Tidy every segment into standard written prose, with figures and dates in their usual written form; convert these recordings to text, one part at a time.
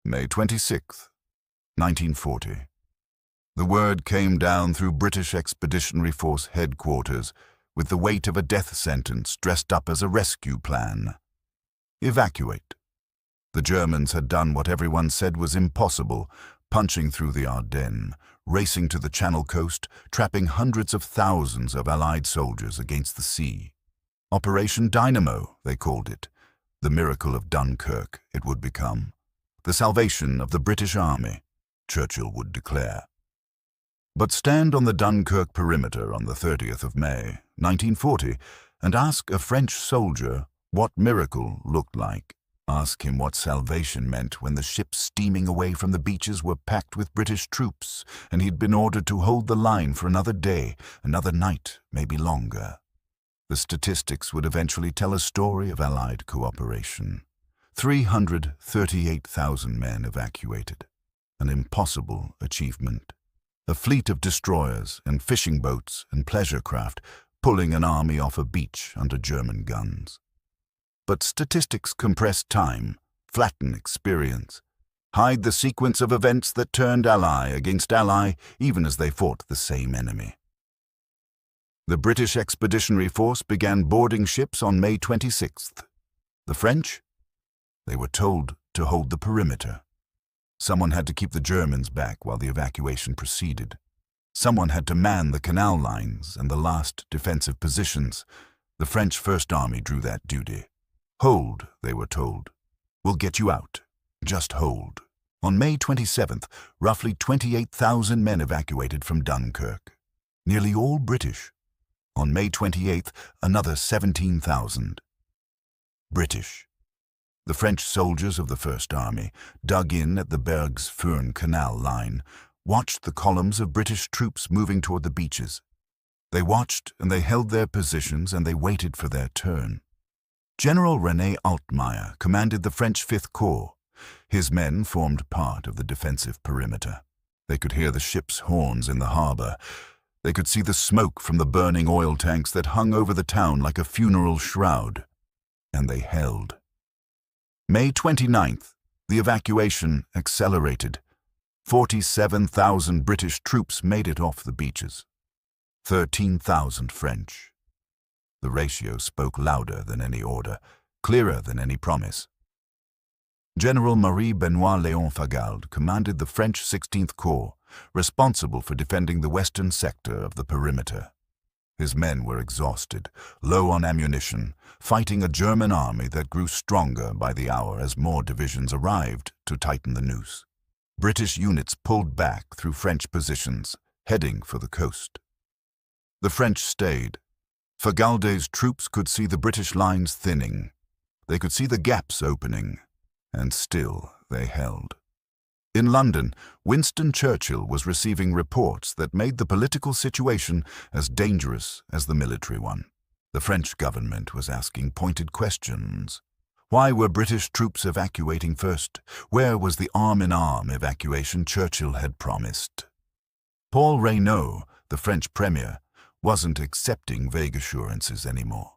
May 26, 1940. The word came down through British Expeditionary Force headquarters with the weight of a death sentence dressed up as a rescue plan. Evacuate. The Germans had done what everyone said was impossible, punching through the Ardennes, racing to the Channel coast, trapping hundreds of thousands of Allied soldiers against the sea. Operation Dynamo, they called it. The miracle of Dunkirk, it would become. The salvation of the British Army, Churchill would declare. But stand on the Dunkirk perimeter on the 30th of May, 1940, and ask a French soldier what miracle looked like. Ask him what salvation meant when the ships steaming away from the beaches were packed with British troops, and he'd been ordered to hold the line for another day, another night, maybe longer. The statistics would eventually tell a story of Allied cooperation. 338,000 men evacuated. An impossible achievement. A fleet of destroyers and fishing boats and pleasure craft pulling an army off a beach under German guns. But statistics compress time, flatten experience, hide the sequence of events that turned ally against ally even as they fought the same enemy. The British Expeditionary Force began boarding ships on May 26th. The French? They were told to hold the perimeter. Someone had to keep the Germans back while the evacuation proceeded. Someone had to man the canal lines and the last defensive positions. The French First Army drew that duty. Hold, they were told. We'll get you out. Just hold. On May 27th, roughly 28,000 men evacuated from Dunkirk. Nearly all British. On May 28th, another 17,000. British. The French soldiers of the First Army, dug in at the Berg's Furn Canal line, watched the columns of British troops moving toward the beaches. They watched and they held their positions and they waited for their turn. General René Altmaier commanded the French Fifth Corps. His men formed part of the defensive perimeter. They could hear the ships' horns in the harbor. They could see the smoke from the burning oil tanks that hung over the town like a funeral shroud. And they held. May 29th, the evacuation accelerated. 47,000 British troops made it off the beaches. 13,000 French. The ratio spoke louder than any order, clearer than any promise. General Marie-Benoît Léon Fagalde commanded the French 16th Corps, responsible for defending the western sector of the perimeter. His men were exhausted, low on ammunition, fighting a German army that grew stronger by the hour as more divisions arrived to tighten the noose. British units pulled back through French positions, heading for the coast. The French stayed. Fagalde's troops could see the British lines thinning. They could see the gaps opening, and still they held. In London, Winston Churchill was receiving reports that made the political situation as dangerous as the military one. The French government was asking pointed questions. Why were British troops evacuating first? Where was the arm-in-arm evacuation Churchill had promised? Paul Reynaud, the French premier, wasn't accepting vague assurances anymore.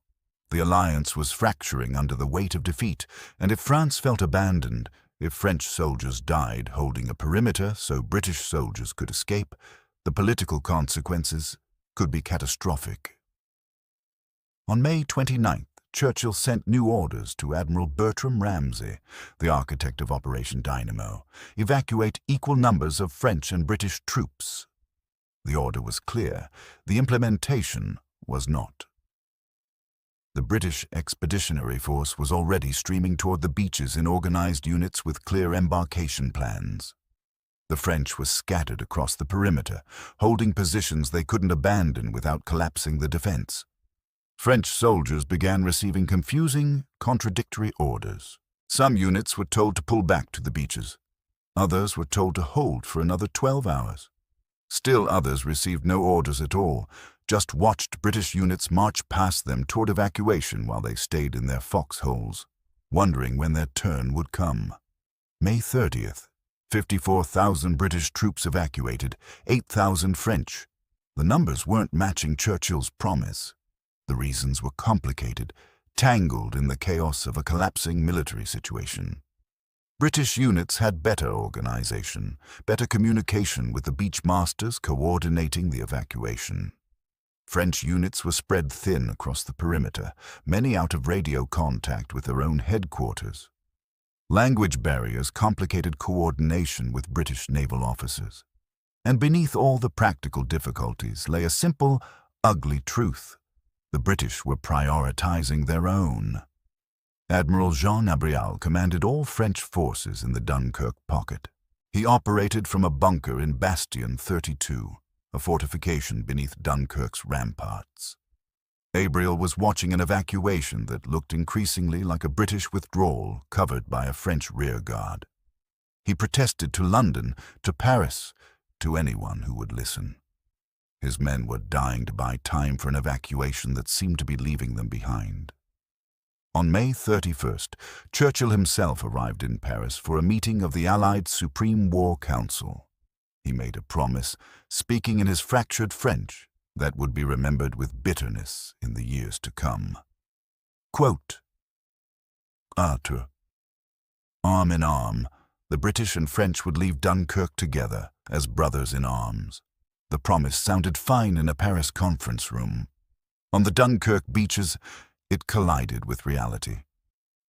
The alliance was fracturing under the weight of defeat, and if France felt abandoned, if French soldiers died holding a perimeter so British soldiers could escape, the political consequences could be catastrophic. On May 29th, Churchill sent new orders to Admiral Bertram Ramsay, the architect of Operation Dynamo, evacuate equal numbers of French and British troops. The order was clear. The implementation was not. The British Expeditionary Force was already streaming toward the beaches in organized units with clear embarkation plans. The French were scattered across the perimeter, holding positions they couldn't abandon without collapsing the defense. French soldiers began receiving confusing, contradictory orders. Some units were told to pull back to the beaches. Others were told to hold for another 12 hours. Still others received no orders at all, just watched British units march past them toward evacuation while they stayed in their foxholes, wondering when their turn would come. May 30th, 54,000 British troops evacuated, 8,000 French. The numbers weren't matching Churchill's promise. The reasons were complicated, tangled in the chaos of a collapsing military situation. British units had better organization, better communication with the beach masters coordinating the evacuation. French units were spread thin across the perimeter, many out of radio contact with their own headquarters. Language barriers complicated coordination with British naval officers. And beneath all the practical difficulties lay a simple, ugly truth. The British were prioritizing their own. Admiral Jean Abrial commanded all French forces in the Dunkirk pocket. He operated from a bunker in Bastion 32, a fortification beneath Dunkirk's ramparts. Abrial was watching an evacuation that looked increasingly like a British withdrawal covered by a French rearguard. He protested to London, to Paris, to anyone who would listen. His men were dying to buy time for an evacuation that seemed to be leaving them behind. On May 31st, Churchill himself arrived in Paris for a meeting of the Allied Supreme War Council. He made a promise, speaking in his fractured French, that would be remembered with bitterness in the years to come. Quote, Arthur. Arm in arm, the British and French would leave Dunkirk together as brothers in arms. The promise sounded fine in a Paris conference room. On the Dunkirk beaches, it collided with reality.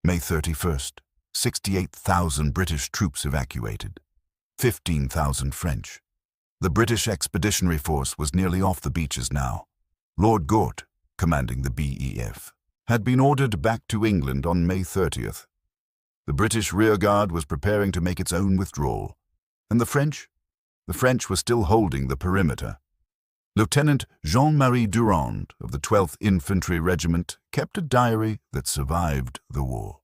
May 31st, 68,000 British troops evacuated, 15,000 French. The British Expeditionary Force was nearly off the beaches now. Lord Gort, commanding the BEF, had been ordered back to England on May 30th. The British rearguard was preparing to make its own withdrawal. And the French? The French were still holding the perimeter. Lieutenant Jean-Marie Durand of the 12th Infantry Regiment kept a diary that survived the war.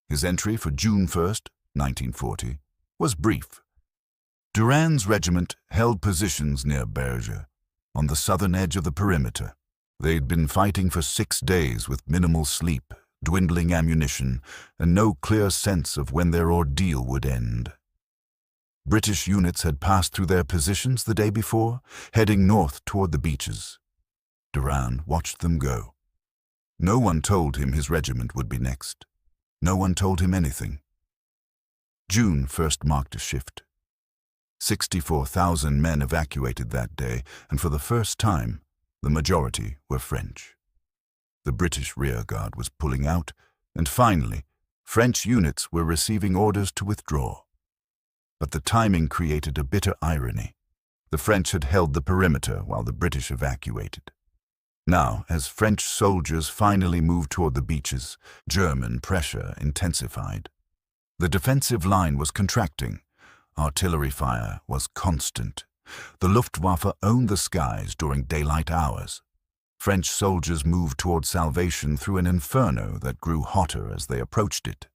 His entry for June 1st, 1940, was brief. Durand's regiment held positions near Berge, on the southern edge of the perimeter. They'd been fighting for 6 days with minimal sleep, dwindling ammunition, and no clear sense of when their ordeal would end. British units had passed through their positions the day before, heading north toward the beaches. Durand watched them go. No one told him his regiment would be next. No one told him anything. June first marked a shift. 64,000 men evacuated that day, and for the first time, the majority were French. The British rearguard was pulling out, and finally, French units were receiving orders to withdraw. But the timing created a bitter irony. The French had held the perimeter while the British evacuated. Now, as French soldiers finally moved toward the beaches, German pressure intensified. The defensive line was contracting. Artillery fire was constant. The Luftwaffe owned the skies during daylight hours. French soldiers moved toward salvation through an inferno that grew hotter as they approached it.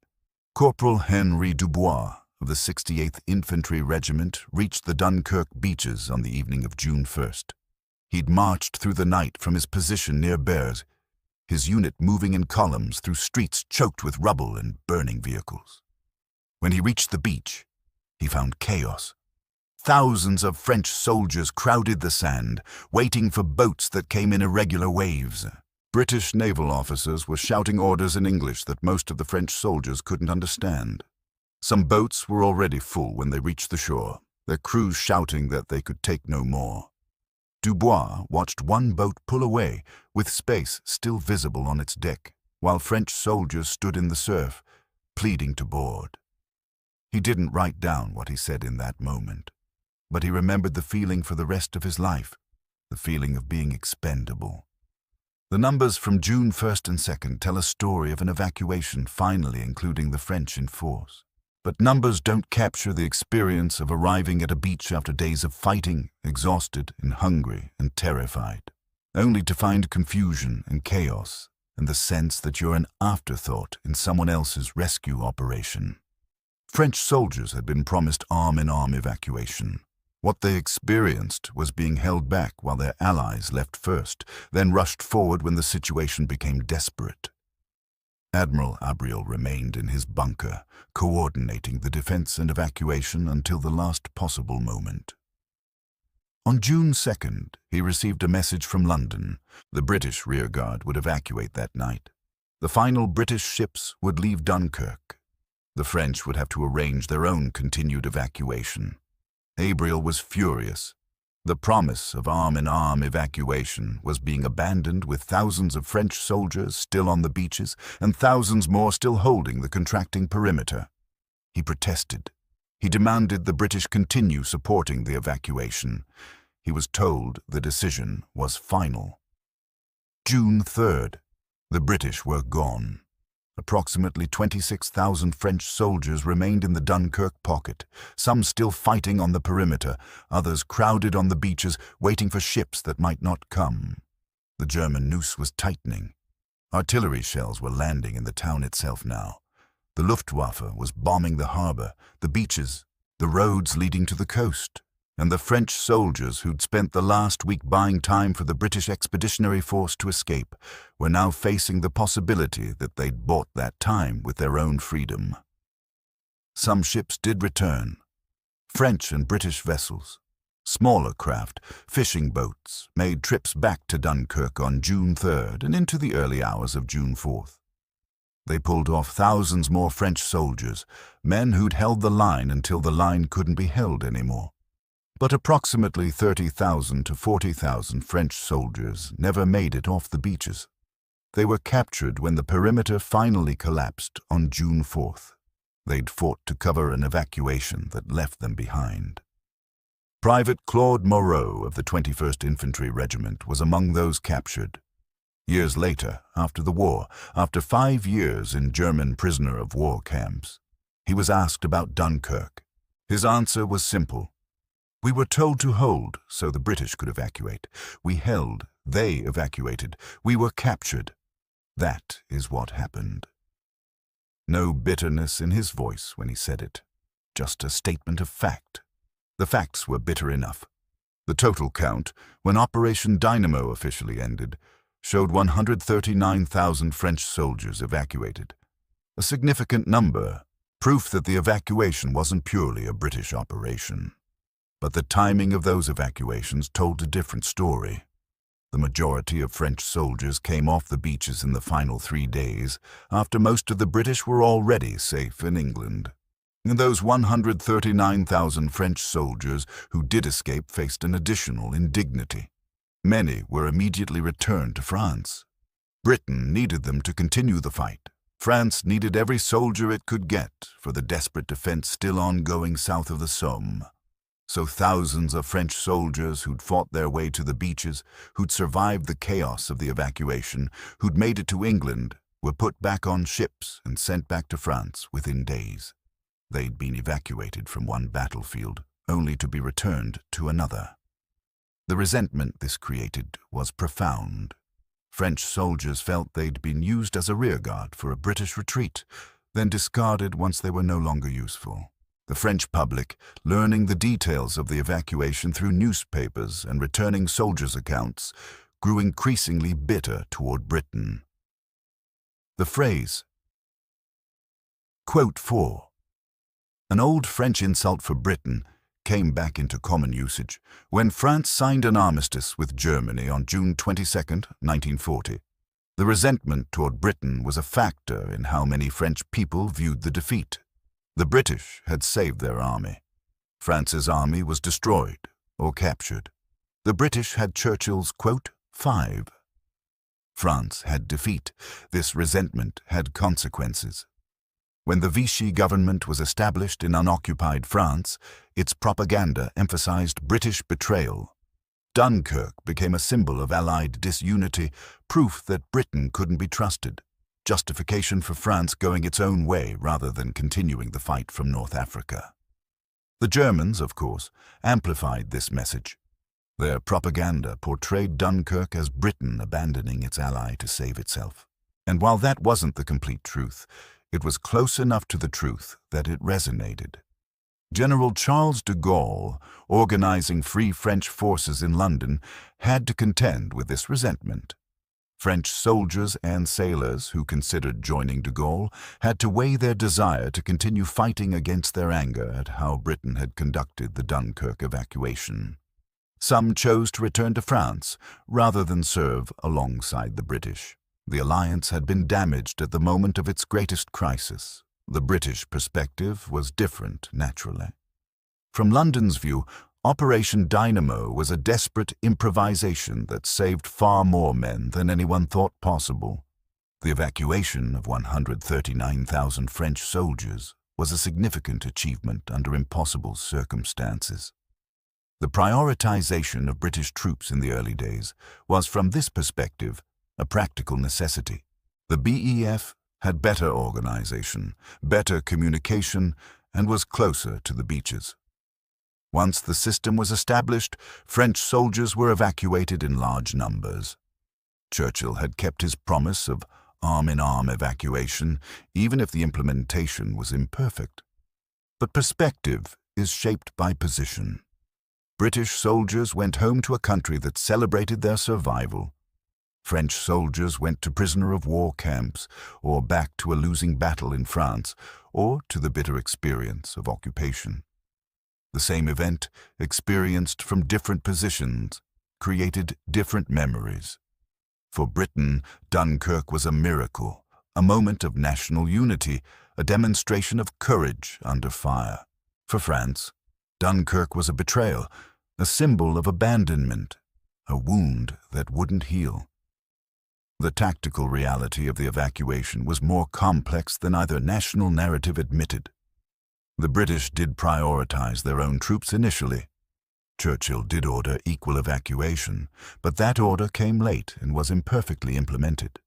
Corporal Henri Dubois of the 68th Infantry Regiment reached the Dunkirk beaches on the evening of June 1st. He'd marched through the night from his position near Berge, his unit moving in columns through streets choked with rubble and burning vehicles. When he reached the beach, he found chaos. Thousands of French soldiers crowded the sand, waiting for boats that came in irregular waves. British naval officers were shouting orders in English that most of the French soldiers couldn't understand. Some boats were already full when they reached the shore, their crews shouting that they could take no more. Dubois watched one boat pull away, with space still visible on its deck, while French soldiers stood in the surf, pleading to board. He didn't write down what he said in that moment, but he remembered the feeling for the rest of his life, the feeling of being expendable. The numbers from June 1st and 2nd tell a story of an evacuation finally including the French in force. But numbers don't capture the experience of arriving at a beach after days of fighting, exhausted and hungry and terrified, only to find confusion and chaos and the sense that you're an afterthought in someone else's rescue operation. French soldiers had been promised arm-in-arm evacuation. What they experienced was being held back while their allies left first, then rushed forward when the situation became desperate. Admiral Abrial remained in his bunker, coordinating the defense and evacuation until the last possible moment. On June 2nd, he received a message from London. The British rearguard would evacuate that night. The final British ships would leave Dunkirk. The French would have to arrange their own continued evacuation. Abrial was furious. The promise of arm-in-arm evacuation was being abandoned, with thousands of French soldiers still on the beaches and thousands more still holding the contracting perimeter. He protested. He demanded the British continue supporting the evacuation. He was told the decision was final. June 3rd. The British were gone. Approximately 26,000 French soldiers remained in the Dunkirk pocket, some still fighting on the perimeter, others crowded on the beaches, waiting for ships that might not come. The German noose was tightening. Artillery shells were landing in the town itself now. The Luftwaffe was bombing the harbor, the beaches, the roads leading to the coast. And the French soldiers who'd spent the last week buying time for the British Expeditionary Force to escape were now facing the possibility that they'd bought that time with their own freedom. Some ships did return. French and British vessels, smaller craft, fishing boats, made trips back to Dunkirk on June 3rd and into the early hours of June 4th. They pulled off thousands more French soldiers, men who'd held the line until the line couldn't be held anymore. But approximately 30,000 to 40,000 French soldiers never made it off the beaches. They were captured when the perimeter finally collapsed on June 4th. They'd fought to cover an evacuation that left them behind. Private Claude Moreau of the 21st Infantry Regiment was among those captured. Years later, after the war, after 5 years in German prisoner-of-war camps, he was asked about Dunkirk. His answer was simple. We were told to hold so the British could evacuate. We held, they evacuated. We were captured. That is what happened. No bitterness in his voice when he said it, just a statement of fact. The facts were bitter enough. The total count, when Operation Dynamo officially ended, showed 139,000 French soldiers evacuated. A significant number, proof that the evacuation wasn't purely a British operation. But the timing of those evacuations told a different story. The majority of French soldiers came off the beaches in the final 3 days, after most of the British were already safe in England. And those 139,000 French soldiers who did escape faced an additional indignity. Many were immediately returned to France. Britain needed them to continue the fight. France needed every soldier it could get for the desperate defense still ongoing south of the Somme. So thousands of French soldiers who'd fought their way to the beaches, who'd survived the chaos of the evacuation, who'd made it to England, were put back on ships and sent back to France within days. They'd been evacuated from one battlefield, only to be returned to another. The resentment this created was profound. French soldiers felt they'd been used as a rearguard for a British retreat, then discarded once they were no longer useful. The French public, learning the details of the evacuation through newspapers and returning soldiers' accounts, grew increasingly bitter toward Britain. The phrase, quote 4, an old French insult for Britain, came back into common usage when France signed an armistice with Germany on June 22, 1940. The resentment toward Britain was a factor in how many French people viewed the defeat. The British had saved their army. France's army was destroyed or captured. The British had Churchill's, quote, 5. France had defeat. This resentment had consequences. When the Vichy government was established in unoccupied France, its propaganda emphasized British betrayal. Dunkirk became a symbol of Allied disunity, proof that Britain couldn't be trusted. Justification for France going its own way rather than continuing the fight from North Africa. The Germans, of course, amplified this message. Their propaganda portrayed Dunkirk as Britain abandoning its ally to save itself. And while that wasn't the complete truth, it was close enough to the truth that it resonated. General Charles de Gaulle, organizing Free French forces in London, had to contend with this resentment. French soldiers and sailors who considered joining de Gaulle had to weigh their desire to continue fighting against their anger at how Britain had conducted the Dunkirk evacuation. Some chose to return to France rather than serve alongside the British. The alliance had been damaged at the moment of its greatest crisis. The British perspective was different, naturally. From London's view, Operation Dynamo was a desperate improvisation that saved far more men than anyone thought possible. The evacuation of 139,000 French soldiers was a significant achievement under impossible circumstances. The prioritization of British troops in the early days was, from this perspective, a practical necessity. The BEF had better organization, better communication, and was closer to the beaches. Once the system was established, French soldiers were evacuated in large numbers. Churchill had kept his promise of arm-in-arm evacuation, even if the implementation was imperfect. But perspective is shaped by position. British soldiers went home to a country that celebrated their survival. French soldiers went to prisoner-of-war camps, or back to a losing battle in France, or to the bitter experience of occupation. The same event, experienced from different positions, created different memories. For Britain, Dunkirk was a miracle, a moment of national unity, a demonstration of courage under fire. For France, Dunkirk was a betrayal, a symbol of abandonment, a wound that wouldn't heal. The tactical reality of the evacuation was more complex than either national narrative admitted. The British did prioritize their own troops initially. Churchill did order equal evacuation, but that order came late and was imperfectly implemented.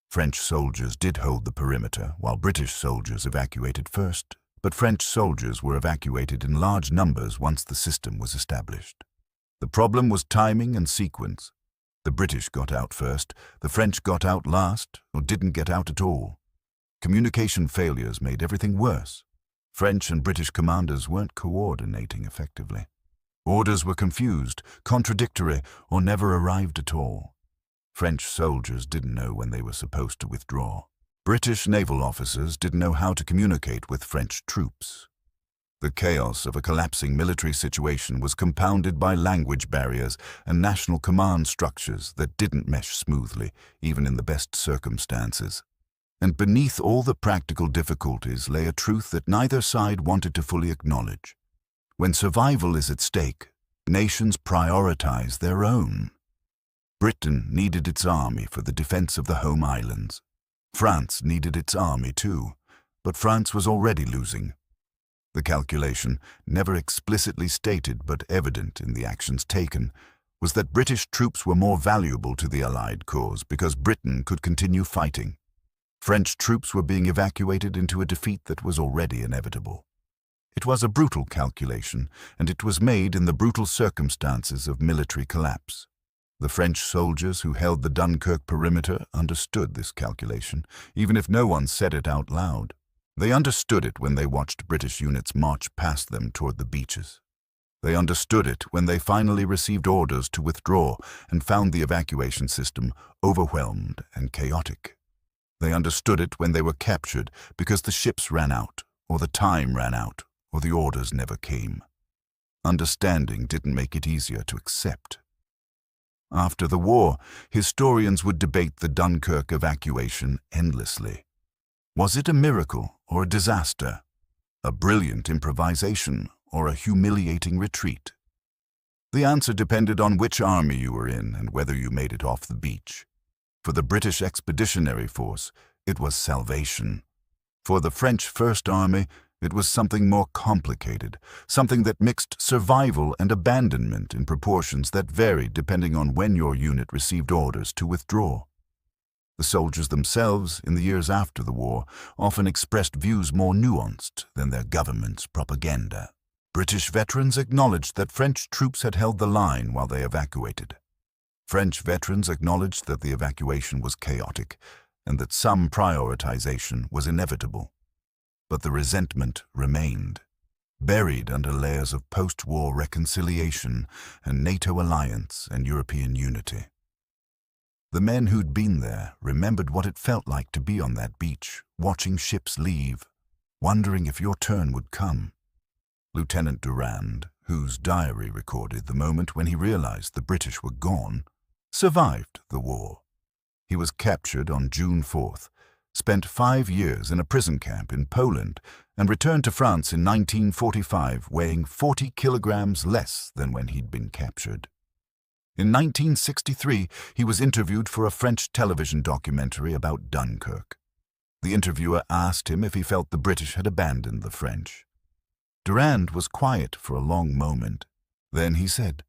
French soldiers did hold the perimeter, while British soldiers evacuated first, but French soldiers were evacuated in large numbers once the system was established. The problem was timing and sequence. The British got out first, the French got out last, or didn't get out at all. Communication failures made everything worse. French and British commanders weren't coordinating effectively. Orders were confused, contradictory, or never arrived at all. French soldiers didn't know when they were supposed to withdraw. British naval officers didn't know how to communicate with French troops. The chaos of a collapsing military situation was compounded by language barriers and national command structures that didn't mesh smoothly, even in the best circumstances. And beneath all the practical difficulties lay a truth that neither side wanted to fully acknowledge. When survival is at stake, nations prioritize their own. Britain needed its army for the defense of the home islands. France needed its army too, but France was already losing. The calculation, never explicitly stated but evident in the actions taken, was that British troops were more valuable to the Allied cause because Britain could continue fighting. French troops were being evacuated into a defeat that was already inevitable. It was a brutal calculation, and it was made in the brutal circumstances of military collapse. The French soldiers who held the Dunkirk perimeter understood this calculation, even if no one said it out loud. They understood it when they watched British units march past them toward the beaches. They understood it when they finally received orders to withdraw and found the evacuation system overwhelmed and chaotic. They understood it when they were captured because the ships ran out, or the time ran out, or the orders never came. Understanding didn't make it easier to accept. After the war, historians would debate the Dunkirk evacuation endlessly. Was it a miracle or a disaster? A brilliant improvisation or a humiliating retreat? The answer depended on which army you were in and whether you made it off the beach. For the British Expeditionary Force, it was salvation. For the French First Army, it was something more complicated, something that mixed survival and abandonment in proportions that varied depending on when your unit received orders to withdraw. The soldiers themselves, in the years after the war, often expressed views more nuanced than their government's propaganda. British veterans acknowledged that French troops had held the line while they evacuated. French veterans acknowledged that the evacuation was chaotic and that some prioritization was inevitable. But the resentment remained, buried under layers of post-war reconciliation and NATO alliance and European unity. The men who'd been there remembered what it felt like to be on that beach, watching ships leave, wondering if your turn would come. Lieutenant Durand, whose diary recorded the moment when he realized the British were gone, survived the war. He was captured on June 4th, spent 5 years in a prison camp in Poland, and returned to France in 1945 weighing 40 kilograms less than when he'd been captured. In 1963, he was interviewed for a French television documentary about Dunkirk. The interviewer asked him if he felt the British had abandoned the French. Durand was quiet for a long moment. Then he said,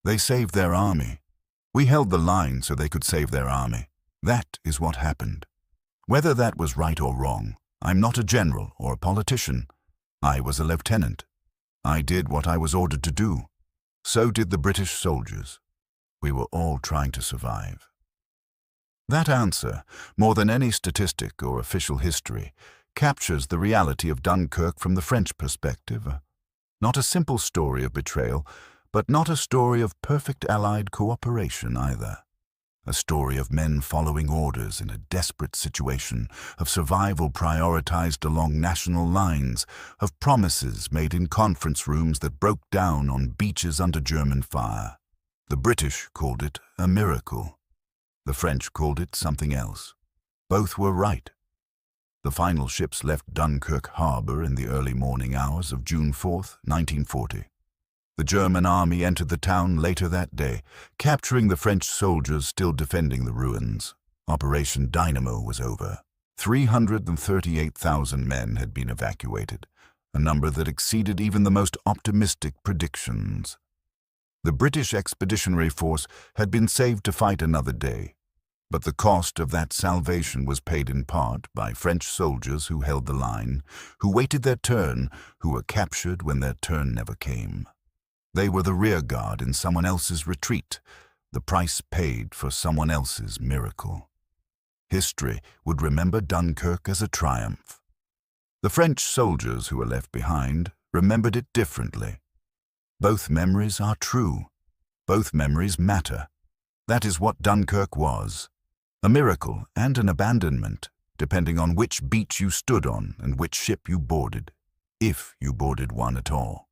"They saved their army. We held the line so they could save their army. That is what happened. Whether that was right or wrong, I'm not a general or a politician. I was a lieutenant. I did what I was ordered to do. So did the British soldiers. We were all trying to survive." That answer, more than any statistic or official history, captures the reality of Dunkirk from the French perspective. Not a simple story of betrayal, but not a story of perfect Allied cooperation either. A story of men following orders in a desperate situation, of survival prioritized along national lines, of promises made in conference rooms that broke down on beaches under German fire. The British called it a miracle. The French called it something else. Both were right. The final ships left Dunkirk harbor in the early morning hours of June 4, 1940. The German army entered the town later that day, capturing the French soldiers still defending the ruins. Operation Dynamo was over. 338,000 men had been evacuated, a number that exceeded even the most optimistic predictions. The British Expeditionary Force had been saved to fight another day, but the cost of that salvation was paid in part by French soldiers who held the line, who waited their turn, who were captured when their turn never came. They were the rear guard in someone else's retreat, the price paid for someone else's miracle. History would remember Dunkirk as a triumph. The French soldiers who were left behind remembered it differently. Both memories are true. Both memories matter. That is what Dunkirk was. A miracle and an abandonment, depending on which beach you stood on and which ship you boarded, if you boarded one at all.